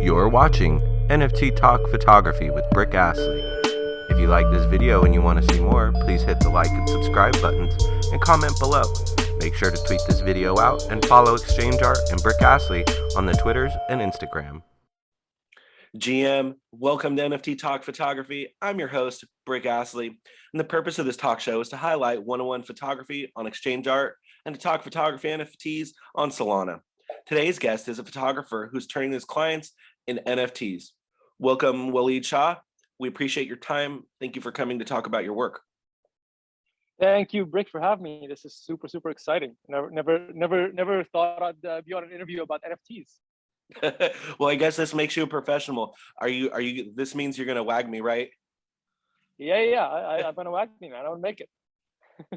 You're watching NFT Talk Photography with Brick Astley. If you like this video and you want to see more, please hit the like and subscribe buttons and comment below. Make sure to tweet this video out and follow Exchange Art and Brick Astley on the Twitters and Instagram. GM, welcome to NFT Talk Photography. I'm your host, Brick Astley, and the purpose of this talk show is to highlight one-on-one photography on Exchange Art and to talk photography NFTs on Solana. Today's guest is a photographer who's turning his clients into NFTs. Welcome, Waleed Shah. We appreciate your time. Thank you for coming to talk about your work. Thank you, Brick, for having me. This is super exciting. Never thought I'd be on an interview about NFTs. Well, I guess this makes you a professional. Are you? This means you're gonna wag me, right? Yeah. I'm gonna wag me, man. I would make it.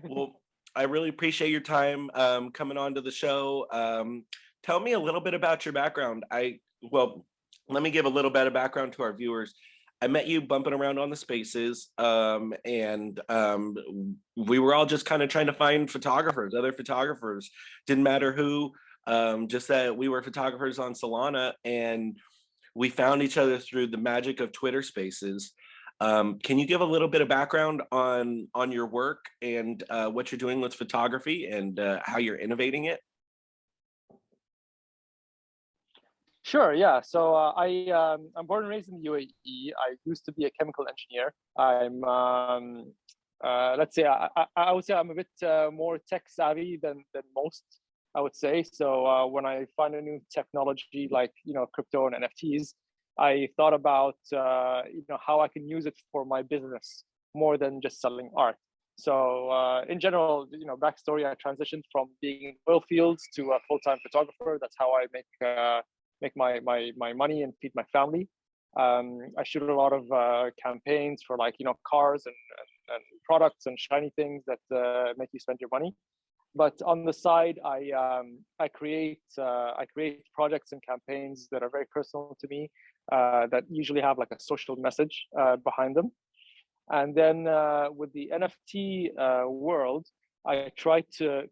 Well, I really appreciate your time coming on to the show. Tell me a little bit about your background. Let me give a little bit of background to our viewers. I met you bumping around on the spaces, and we were all just kind of trying to find photographers, other photographers. Didn't matter who, just that we were photographers on Solana, and we found each other through the magic of Twitter Spaces. Can you give a little bit of background on your work and what you're doing with photography and how you're innovating it? Sure, yeah. So I'm born and raised in the UAE. I used to be a chemical engineer. I'm let's say I would say I'm a bit more tech savvy than most, I would say. So when I find a new technology like crypto and NFTs, I thought about how I can use it for my business more than just selling art. So in general, backstory, I transitioned from being in oil fields to a full-time photographer. That's how I make my money and feed my family. I shoot a lot of campaigns for cars and products and shiny things that make you spend your money. But on the side, I create projects and campaigns that are very personal to me, that usually have like a social message behind them. And then with the NFT world, I try to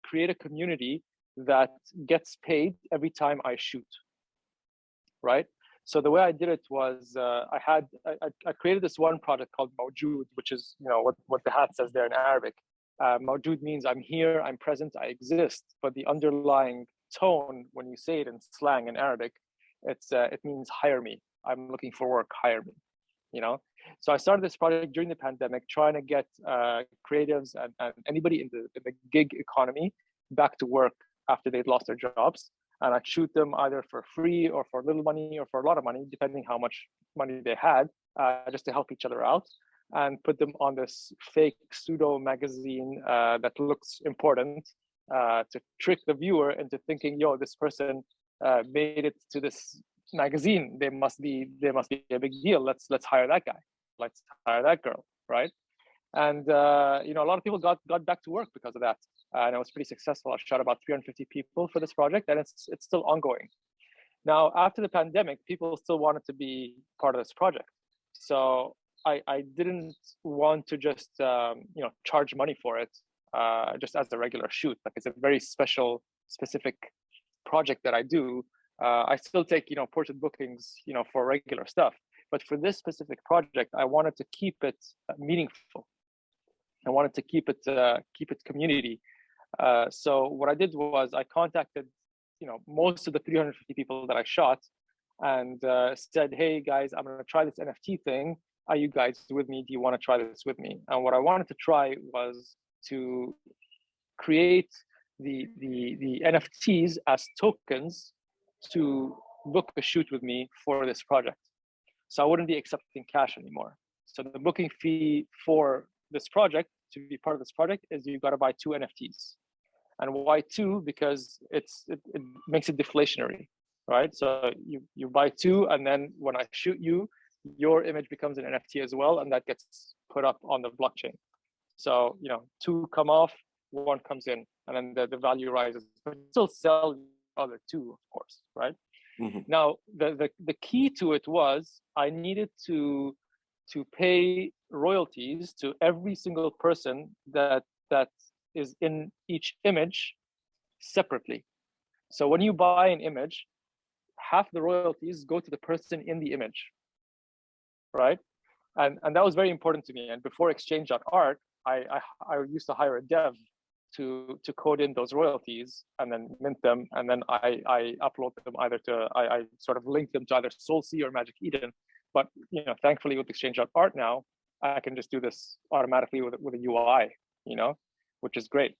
create a community that gets paid every time I shoot. Right. So the way I did it was I created this one project called Mawjood, which is what the hat says there in Arabic. Mawjood means I'm here, I'm present, I exist. But the underlying tone when you say it in slang in Arabic, it means hire me. I'm looking for work, hire me. So I started this project during the pandemic, trying to get creatives and anybody in the gig economy back to work after they'd lost their jobs. And I'd shoot them either for free or for little money or for a lot of money, depending how much money they had, just to help each other out, and put them on this fake pseudo magazine that looks important, to trick the viewer into thinking, yo, this person made it to this magazine. They must be a big deal. Let's hire that guy. Let's hire that girl, right? And a lot of people got back to work because of that, and it was pretty successful. I shot about 350 people for this project, and it's still ongoing. Now, after the pandemic, people still wanted to be part of this project, so I didn't want to just charge money for it, just as a regular shoot. Like, it's a very specific project that I do. I still take portrait bookings for regular stuff, but for this specific project, I wanted to keep it meaningful. I wanted to keep it community. So what I did was I contacted, most of the 350 people that I shot, and said, "Hey guys, I'm gonna try this NFT thing. Are you guys with me? Do you want to try this with me?" And what I wanted to try was to create the NFTs as tokens to book a shoot with me for this project. So I wouldn't be accepting cash anymore. So the booking fee for this project, to be part of this project, is you got to buy 2 NFTs. And why 2? Because it makes it deflationary, right? So you buy 2, and then when I shoot you, your image becomes an NFT as well, and that gets put up on the blockchain. So 2 come off, 1 comes in, and then the value rises. But still sell the other 2, of course, right? Mm-hmm. Now the key to it was I needed to pay royalties to every single person that is in each image separately. So when you buy an image, half the royalties go to the person in the image, right? And that was very important to me. And before exchange.art, I used to hire a dev to code in those royalties and then mint them, and then I upload them either to I sort of link them to either SoulSea or Magic Eden. But thankfully with exchange.art now, I can just do this automatically with a UI, which is great.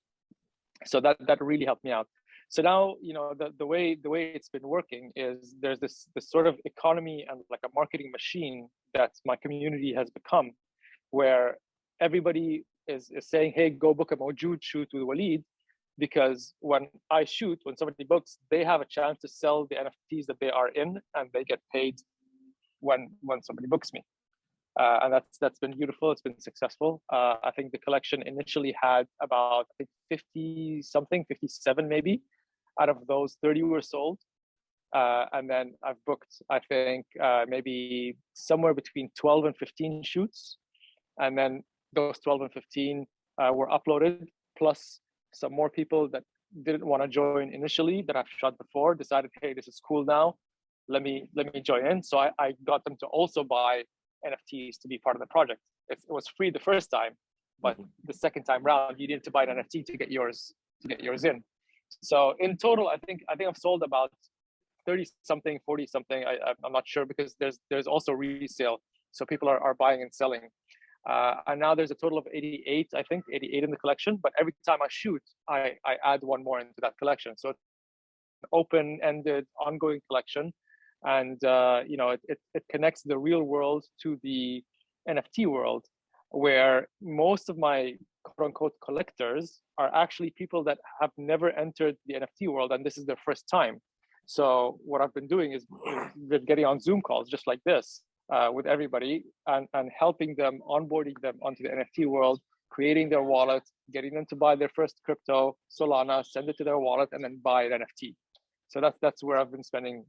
So that really helped me out. So now, the way it's been working is there's this sort of economy and like a marketing machine that my community has become, where everybody is saying, hey, go book a Mawjood shoot with Waleed, because when somebody books, they have a chance to sell the NFTs that they are in, and they get paid when somebody books me. And that's been beautiful. It's been successful. I think the collection initially had about 50 something, 57 maybe. Out of those, 30 were sold. And then I've booked, I think, maybe somewhere between 12 and 15 shoots. And then those 12 and 15 were uploaded, plus some more people that didn't want to join initially that I've shot before decided, hey, this is cool now. Let me join in. So I got them to also buy NFTs to be part of the project. It was free the first time, but the second time round, you needed to buy an NFT to get yours in. So in total, I think I've sold about 30 something, 40 something. I'm not sure, because there's also resale. So people are buying and selling. And now there's a total of 88, I think, 88 in the collection. But every time I shoot, I add one more into that collection. So it's an open-ended, ongoing collection. And it connects the real world to the NFT world, where most of my quote-unquote collectors are actually people that have never entered the NFT world, and this is their first time. So what I've been doing is getting on Zoom calls just like this with everybody, and helping them, onboarding them onto the NFT world, creating their wallet, getting them to buy their first crypto, Solana, send it to their wallet, and then buy an NFT. So that's where I've been spending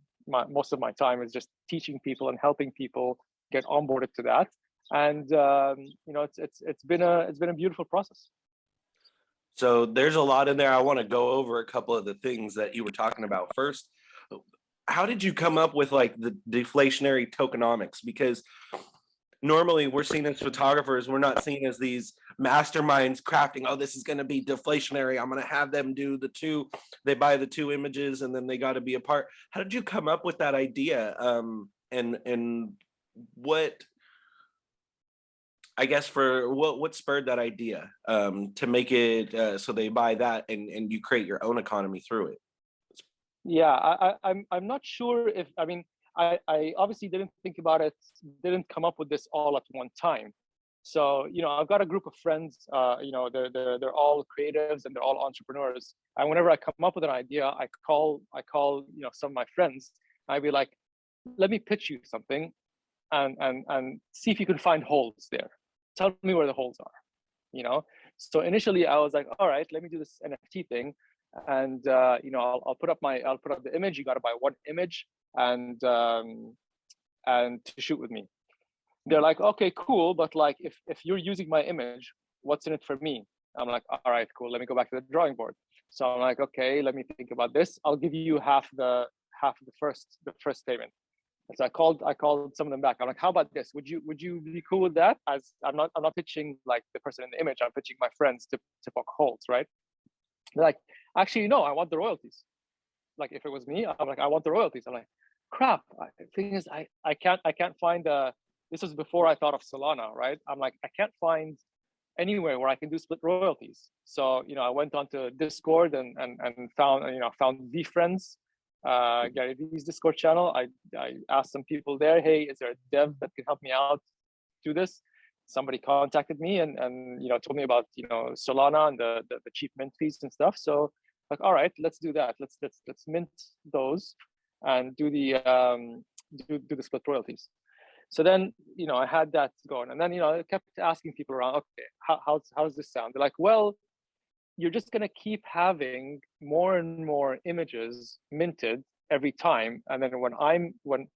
most of my time, is just teaching people and helping people get onboarded to that. And it's been a beautiful process. So there's a lot in there. I want to go over a couple of the things that you were talking about. First, how did you come up with like the deflationary tokenomics? Because normally we're seen as photographers, we're not seen as these masterminds crafting, oh, this is going to be deflationary, I'm going to have them do they buy the two images and then they got to be apart. How did you come up with that idea? And what, I guess, for what spurred that idea to make it so they buy that and you create your own economy through it? Yeah, I'm not sure if, I obviously didn't think about it, didn't come up with this all at one time. So, I've got a group of friends, they're all creatives and they're all entrepreneurs. And whenever I come up with an idea, I call, some of my friends. I'd be like, let me pitch you something and see if you can find holes there. Tell me where the holes are, So initially I was like, all right, let me do this NFT thing. And, I'll put up the image. You got to buy one image and to shoot with me. They're like, okay, cool, but like if you're using my image, what's in it for me? I'm like, all right, cool, let me go back to the drawing board. So I'm like, okay, let me think about this. I'll give you half the first payment. And so I called some of them back. I'm like, how about this? Would you be cool with that? As I'm not pitching like the person in the image, I'm pitching my friends to poke holes, right? They're like, actually, no, I want the royalties. Like if it was me, I'm like, I want the royalties. I'm like, crap. The thing is, I can't find this was before I thought of Solana, right? I'm like, I can't find anywhere where I can do split royalties. So, I went onto Discord and found VFriends, Gary V's Discord channel. I asked some people there, hey, is there a dev that can help me out do this? Somebody contacted me and told me about Solana and the cheap mint fees and stuff. So like, all right, let's do that. Let's mint those and do the split royalties. So then, I had that going, and then, I kept asking people around, okay, how does this sound? They're like, well, you're just going to keep having more and more images minted every time. And then when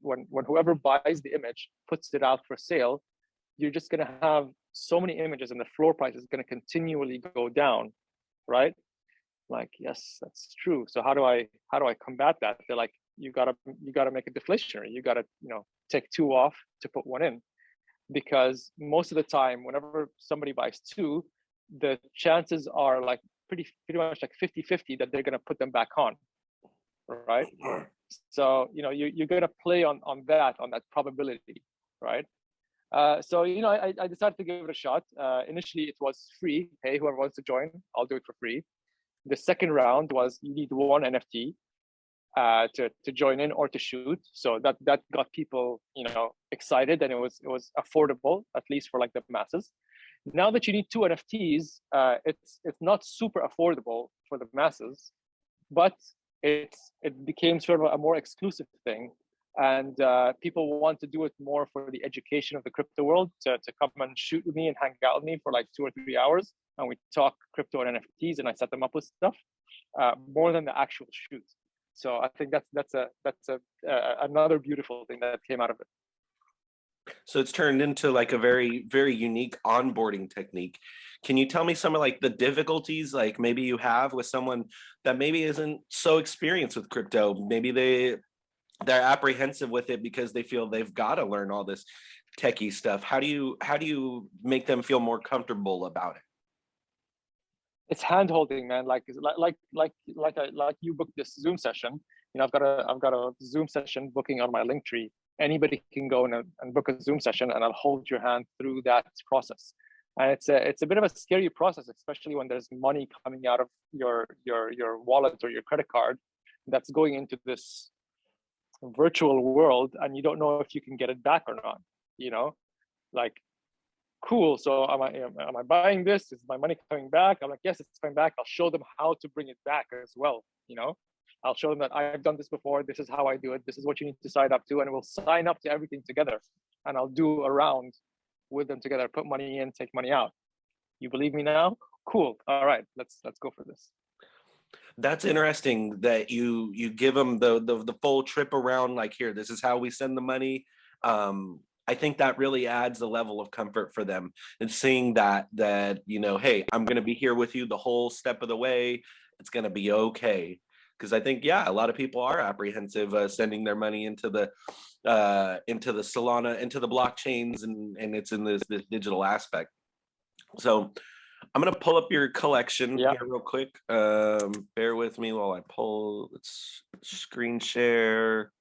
whoever buys the image puts it out for sale, you're just going to have so many images and the floor price is going to continually go down. Right? Like, yes, that's true. So how do I combat that? They're like, you gotta make it deflationary. You gotta, take two off to put one in, because most of the time, whenever somebody buys two, the chances are like pretty much like 50-50 that they're gonna put them back on, right? So you're gonna play on that probability, right? So I decided to give it a shot. Initially, it was free. Hey, whoever wants to join, I'll do it for free. The second round was you need one NFT to join in or to shoot. So that got people excited, and it was affordable, at least for like the masses. Now that you need two NFTs, it's not super affordable for the masses, but it became sort of a more exclusive thing, and people want to do it more for the education of the crypto world, to come and shoot with me and hang out with me for like 2 or 3 hours, and we talk crypto and NFTs, and I set them up with stuff, more than the actual shoot. So I think that's another beautiful thing that came out of it. So it's turned into like a very, very unique onboarding technique. Can you tell me some of like the difficulties like maybe you have with someone that maybe isn't so experienced with crypto? Maybe they're apprehensive with it because they feel they've got to learn all this techie stuff. How do you make them feel more comfortable about it? It's hand holding, man. Like you booked this Zoom session. I've got a Zoom session booking on my Linktree. Anybody can go and book a Zoom session, and I'll hold your hand through that process. And it's a bit of a scary process, especially when there's money coming out of your wallet or your credit card that's going into this virtual world, and you don't know if you can get it back or not. Like, cool. So am I buying this? Is my money coming back? I'm like, yes, it's coming back. I'll show them how to bring it back as well. I'll show them that I've done this before. This is how I do it. This is what you need to sign up to, and we'll sign up to everything together. And I'll do a round with them together. Put money in, take money out. You believe me now? Cool. All right, let's go for this. That's interesting that you give them the full trip around. Like, here, this is how we send the money. I think that really adds a level of comfort for them, and seeing that hey, I'm going to be here with you the whole step of the way. It's going to be okay. Because I think, a lot of people are apprehensive sending their money into the Solana, into the blockchains, and it's in this digital aspect. So I'm going to pull up your collection here real quick. Bear with me while I pull. Let's screen share.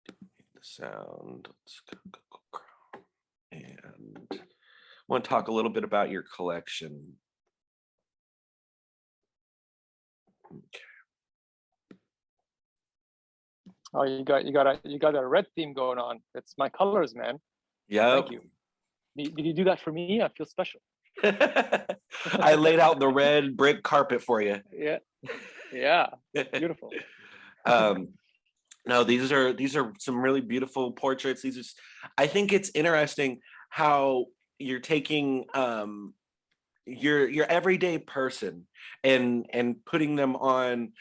The sound. Let's go. And I want to talk a little bit about your collection. Okay. Oh, you got a red theme going on. It's my colors, man. Yeah. Thank you. Did you do that for me? I feel special. I laid out the red brick carpet for you. Yeah. Beautiful. No, these are some really beautiful portraits. I think it's interesting how you're taking your everyday person and putting them on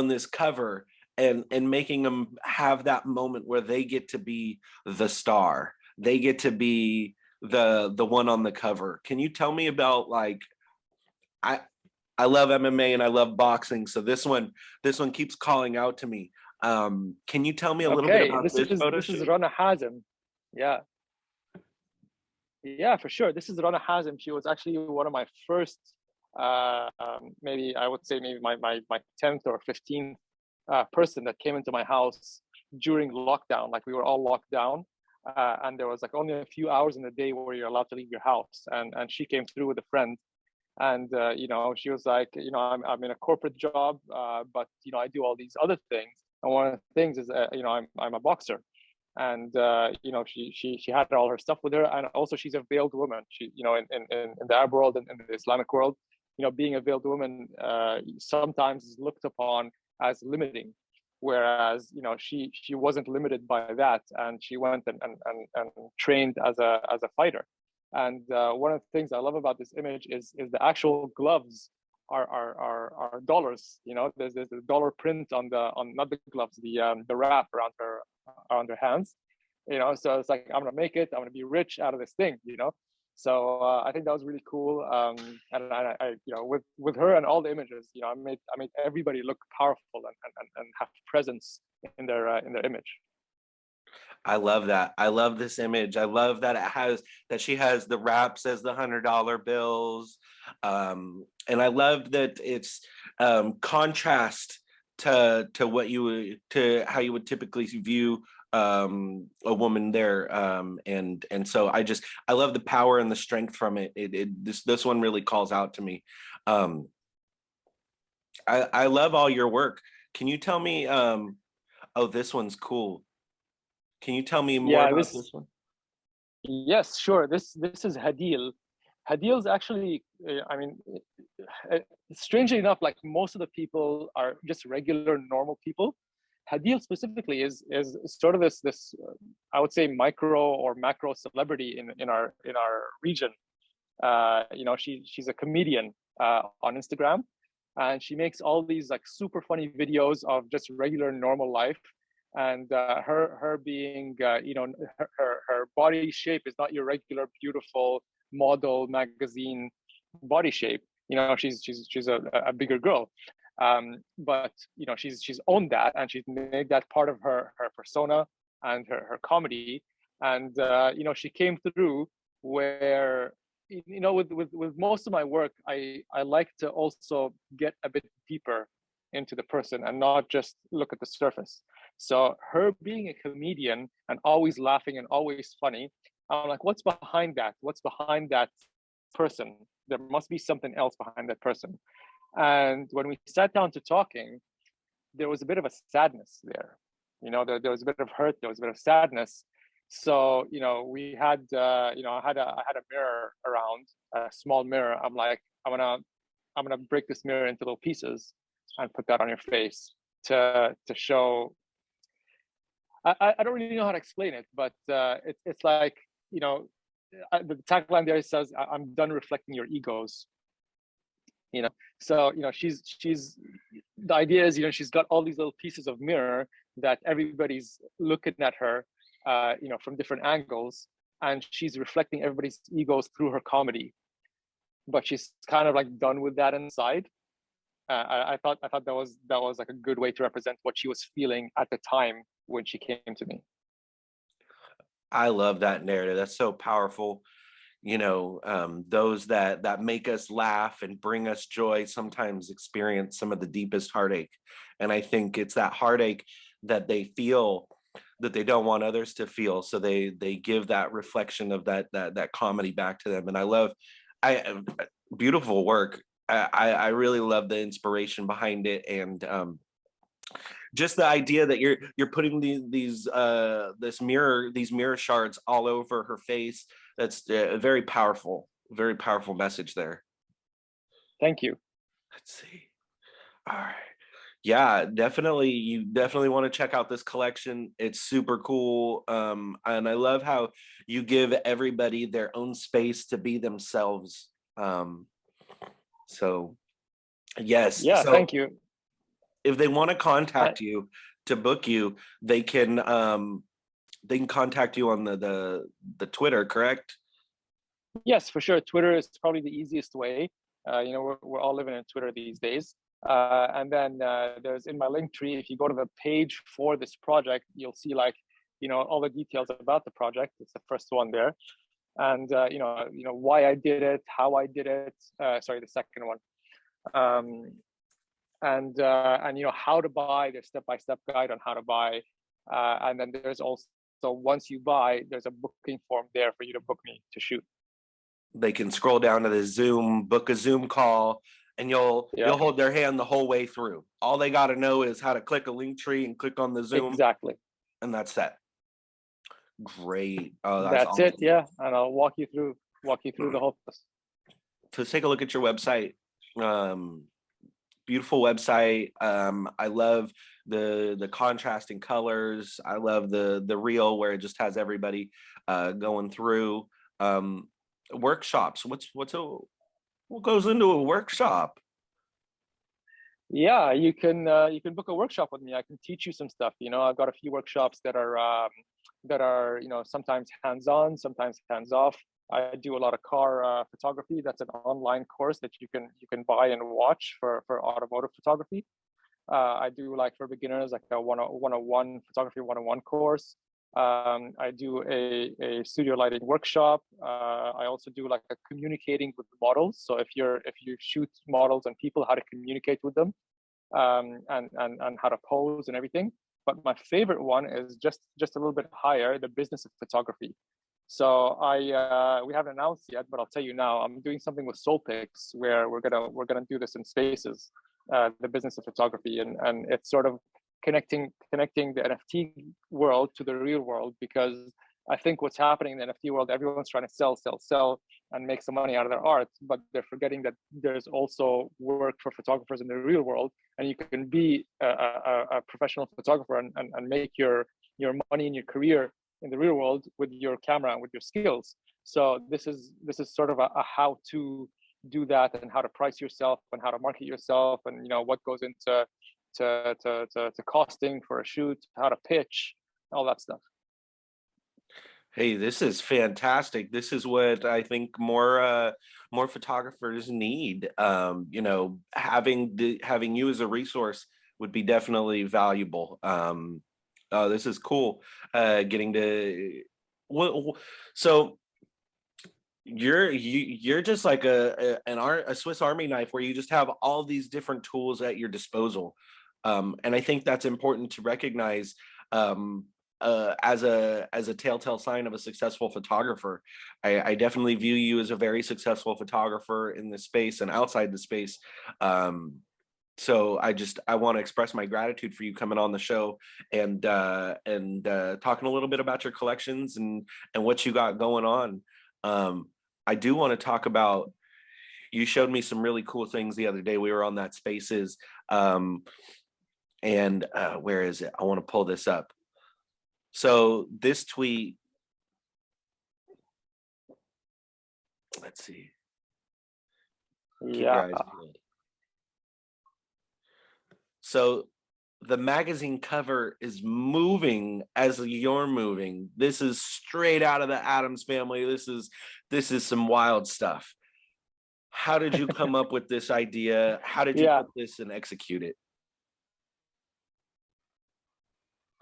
this cover and making them have that moment where they get to be the star. They get to be the one on the cover. Can you tell me about, like, I love MMA and I love boxing, so this one keeps calling out to me. Can you tell me a little bit about this photo? This is Rana Hazem. Yeah, for sure. This is Rana Hazem. She was actually one of my first, maybe I would say maybe my 10th or 15th person that came into my house during lockdown. Like, we were all locked down, and there was like only a few hours in the day where you're allowed to leave your house. And she came through with a friend, and she was like, I'm in a corporate job, but I do all these other things. And one of the things is, I'm a boxer. And she had all her stuff with her, and also she's a veiled woman. She, in the Arab world and in the Islamic world, being a veiled woman sometimes is looked upon as limiting, whereas she wasn't limited by that, and she went and trained as a fighter. And one of the things I love about this image is the actual gloves are dollars. There's a dollar print on not the gloves, the wrap around her hands. So it's like, I'm gonna make it, I'm gonna be rich out of this thing. So I think that was really cool. And with her and all the images, I made everybody look powerful and have presence in their image. I love that. I love this image. I love that that she has the wraps as the $100 bills. And I love that it's contrast to what to how you would typically view a woman there. And so I love the power and the strength from it. This one really calls out to me. Um, I love all your work. Can you tell me oh, this one's cool. Can you tell me more Yeah, about this this one? yes, sure. This is Hadil. Hadil's actually, uh, strangely enough, like most of the people are just regular, normal people. Hadil specifically is sort of I would say micro or macro celebrity in our region. She's a comedian on Instagram, and she makes all these like super funny videos of just regular normal life. And her being, her body shape is not your regular beautiful model magazine body shape. She's a bigger girl, but she's owned that, and she's made that part of her persona and her comedy. And she came through where with most of my work, I like to also get a bit deeper into the person and not just look at the surface. So her being a comedian and always laughing and always funny, I'm like, what's behind that? What's behind that person? There must be something else behind that person. And when we sat down to talking, there was a bit of a sadness there. There was a bit of hurt, there was a bit of sadness. So we had I had a mirror around, a small mirror. I'm like, I'm gonna break this mirror into little pieces and put that on your face to show. I don't really know how to explain it, but it's like, the tagline there says, I'm done reflecting your egos. So she's the idea is, she's got all these little pieces of mirror that everybody's looking at her, from different angles, and she's reflecting everybody's egos through her comedy. But she's kind of like done with that inside. I thought that was like a good way to represent what she was feeling at the time when she came to me. I love that narrative. That's so powerful. Those that make us laugh and bring us joy sometimes experience some of the deepest heartache. And I think it's that heartache that they feel that they don't want others to feel. So they give that reflection of that comedy back to them. And I beautiful work. I really love the inspiration behind it, and just the idea that you're putting these mirror shards all over her face. That's a very powerful message there. Thank you. Let's see. All right. Yeah, definitely. You definitely want to check out this collection. It's super cool. And I love how you give everybody their own space to be themselves. So yes. Yeah, So thank you. if they want to I, contact you to book you, they can contact you on the Twitter, correct? yes, for sure. Twitter is probably the easiest way. We're all living in Twitter these days. And then there's in my link tree, if you go to the page for this project, you'll see like, all the details about the project. It's the first one there. And, why I did it, how I did it. Sorry, the second one. And how to buy. There's step-by-step guide on how to buy. And then there's also, once you buy, there's a booking form there for you to book me to shoot. They can scroll down to the Zoom, book a Zoom call, and you'll Yeah, hold their hand the whole way through. All they got to know is how to click a link tree and click on the Zoom, exactly. and that's that. Great. Oh, that's That's it. awesome. Yeah, and I'll walk you through the whole process. So take a look at your website. Beautiful website. I love the contrasting colors. I love the reel where it just has everybody going through. Workshops. What goes into a workshop? Yeah, you can book a workshop with me. I can teach you some stuff. I've got a few workshops that are sometimes hands on, sometimes hands off. I do a lot of car photography. That's an online course that you can buy and watch for automotive photography. I do like for beginners like a 101 photography 101 course. I do a studio lighting workshop. I also do like a communicating with models. So if you shoot models and people, how to communicate with them, and how to pose and everything. But my favorite one is just a little bit higher, the business of photography. So we haven't announced yet, but I'll tell you now. I'm doing something with Solpix where we're gonna do this in spaces, the business of photography, and it's sort of connecting the NFT world to the real world, because I think what's happening in the NFT world, everyone's trying to sell, and make some money out of their art, but they're forgetting that there's also work for photographers in the real world, and you can be a professional photographer and make your money in your career in the real world with your camera and with your skills. So this is sort of a how to do that, and how to price yourself, and how to market yourself, and what goes into to costing for a shoot, how to pitch, all that stuff. Hey, this is fantastic. This is what I think more photographers need. Having you as a resource would be definitely valuable. This is cool. Getting to so you're just like a Swiss Army knife where you just have all these different tools at your disposal. And I think that's important to recognize. As a telltale sign of a successful photographer. I definitely view you as a very successful photographer in this space and outside the space. So I want to express my gratitude for you coming on the show and talking a little bit about your collections and what you got going on. I do want to talk about, you showed me some really cool things the other day. We were on that Spaces, and where is it? I want to pull this up. So this tweet, let's see. Keep your eyes peeled. So the magazine cover is moving as you're moving. This is straight out of the Addams Family. This is some wild stuff. How did you come up with this idea? How did you put this and execute it?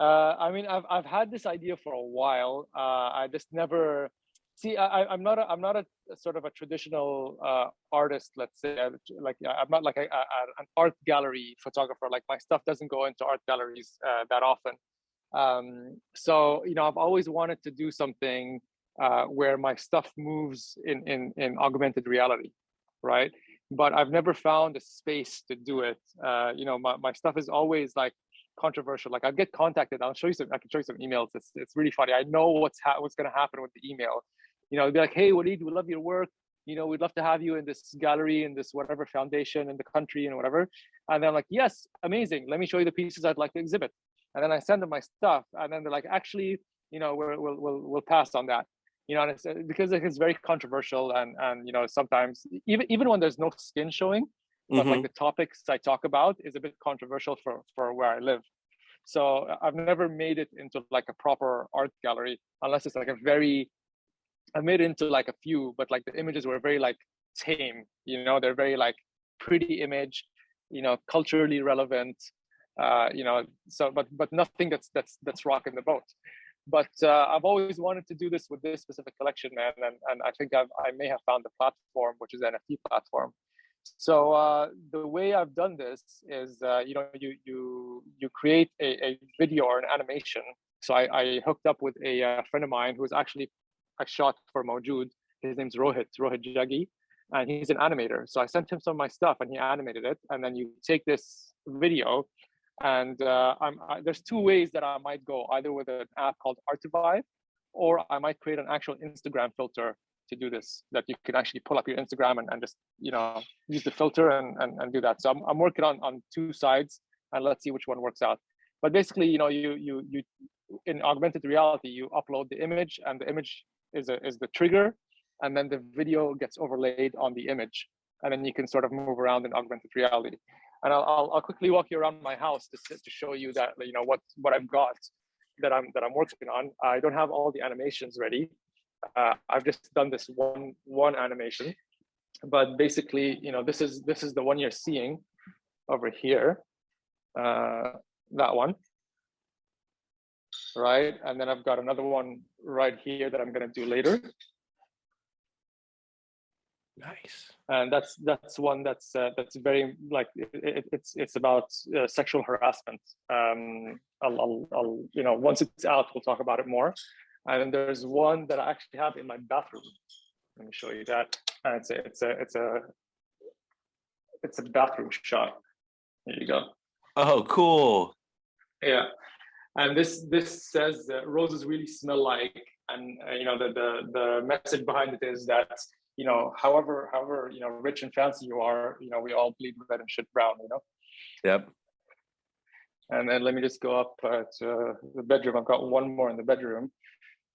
I mean, I've had this idea for a while. I just never see. I'm not a sort of a traditional artist. Let's say, like I'm not like an art gallery photographer. Like my stuff doesn't go into art galleries that often. So I've always wanted to do something where my stuff moves in augmented reality, right? But I've never found a space to do it. My stuff is always like controversial. Like I get contacted. I can show you some emails. It's really funny. I know what's going to happen with the email. They'll be like, "Hey, Waleed, we love your work. We'd love to have you in this gallery, in this whatever foundation in the country and whatever." And then I'm like, "Yes, amazing. Let me show you the pieces I'd like to exhibit." And then I send them my stuff, and then they're like, "Actually, we'll pass on that." And it's because it's very controversial, and sometimes even when there's no skin showing, but like the topics I talk about is a bit controversial for where I live. So I've never made it into like a proper art gallery unless it's like I made it into like a few, but like the images were very like tame, they're very like pretty image, culturally relevant, so but nothing that's rocking the boat. But I've always wanted to do this with this specific collection, man, and I think I may have found the platform, which is an NFT platform. So the way I've done this is, you create a video or an animation. So I hooked up with a friend of mine who's actually I shot for Mawjood. His name's Rohit Jaggi, and he's an animator. So I sent him some of my stuff, and he animated it. And then you take this video, and there's two ways that I might go, either with an app called Artivive, or I might create an actual Instagram filter to do this, that you can actually pull up your Instagram and just use the filter and do that. So I'm working on two sides, and let's see which one works out. But basically, you in augmented reality, you upload the image, and the image is the trigger, and then the video gets overlaid on the image, and then you can sort of move around in augmented reality. And I'll quickly walk you around my house to show you that what I've got that I'm working on. I don't have all the animations ready. I've just done this one animation, but basically, this is the one you're seeing over here, that one, right? And then I've got another one right here that I'm going to do later. Nice. And that's one that's very, like, it's about sexual harassment. I'll once it's out, we'll talk about it more. And then there's one that I actually have in my bathroom. Let me show you that. And it's a bathroom shot. There you go. Oh, cool. Yeah. And this says that roses really smell like, and the message behind it is that, however rich and fancy you are, we all bleed red and shit brown. Yep. And then let me just go up to the bedroom. I've got one more in the bedroom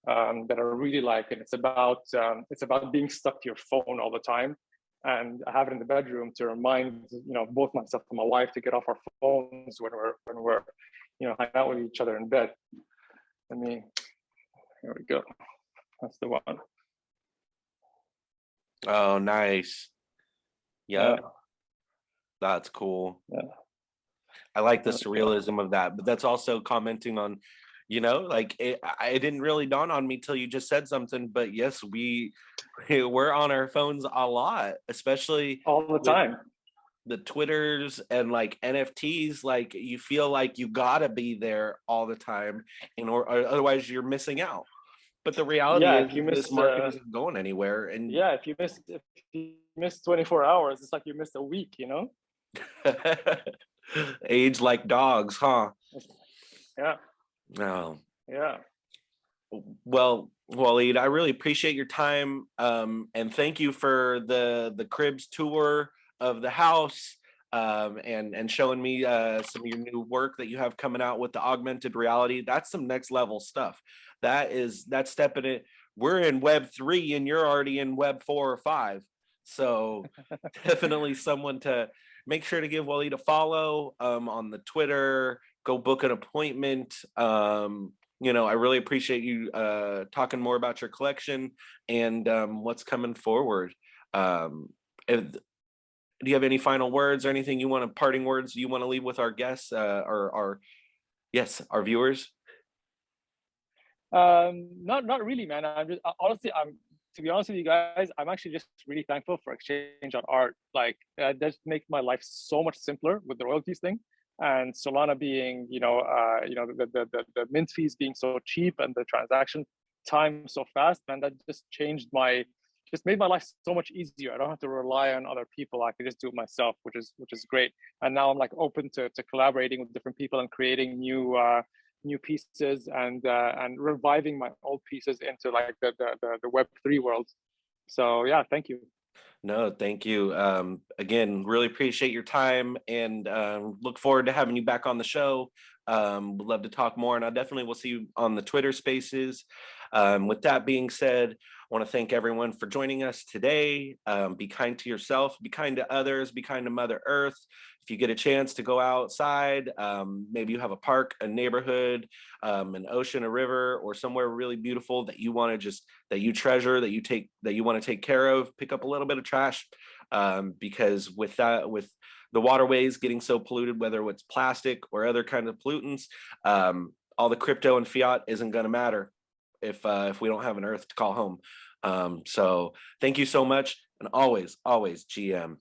that I really like, and it's about being stuck to your phone all the time. And I have it in the bedroom to remind both myself and my wife to get off our phones when we're hang out with each other in bed. Here we go. That's the one. Oh, nice. Yep. Yeah. That's cool. Yeah. I like the surrealism of that, but that's also commenting on, like it didn't really dawn on me till you just said something, but yes, we're on our phones a lot, especially all the time. The Twitters and like NFTs, like you feel like you gotta be there all the time or otherwise you're missing out. But the reality is this market isn't going anywhere. And yeah, if you miss 24 hours, it's like you missed a week, Age like dogs, huh? Yeah. No. Yeah. Well, Waleed, I really appreciate your time. And thank you for the cribs tour of the house, and showing me some of your new work that you have coming out with the augmented reality. That's some next level stuff. That's stepping it. We're in Web 3 and you're already in Web 4 or 5. So definitely someone to make sure to give Waleed a follow on the Twitter. Go book an appointment. I really appreciate you talking more about your collection and what's coming forward. Do you have any final words or anything parting words you want to leave with our guests or our viewers? Not really, man. To be honest with you guys, I'm actually just really thankful for exchange.art. Like, that just makes my life so much simpler with the royalties thing, and Solana being, the mint fees being so cheap and the transaction time so fast, man. That just made my life so much easier. I don't have to rely on other people. I can just do it myself, which is great. And now I'm like open to collaborating with different people and creating new pieces and reviving my old pieces into like the Web3 world. So yeah, thank you. No, thank you. Again, really appreciate your time and look forward to having you back on the show. Would love to talk more, and I definitely will see you on the Twitter Spaces. With that being said, I want to thank everyone for joining us today. Be kind to yourself, be kind to others, be kind to Mother Earth. If you get a chance to go outside, maybe you have a park, a neighborhood, an ocean, a river, or somewhere really beautiful that you want to that you treasure, that you want to take care of, pick up a little bit of trash, because with the waterways getting so polluted, whether it's plastic or other kinds of pollutants, all the crypto and fiat isn't going to matter if we don't have an earth to call home. So thank you so much, and always GM.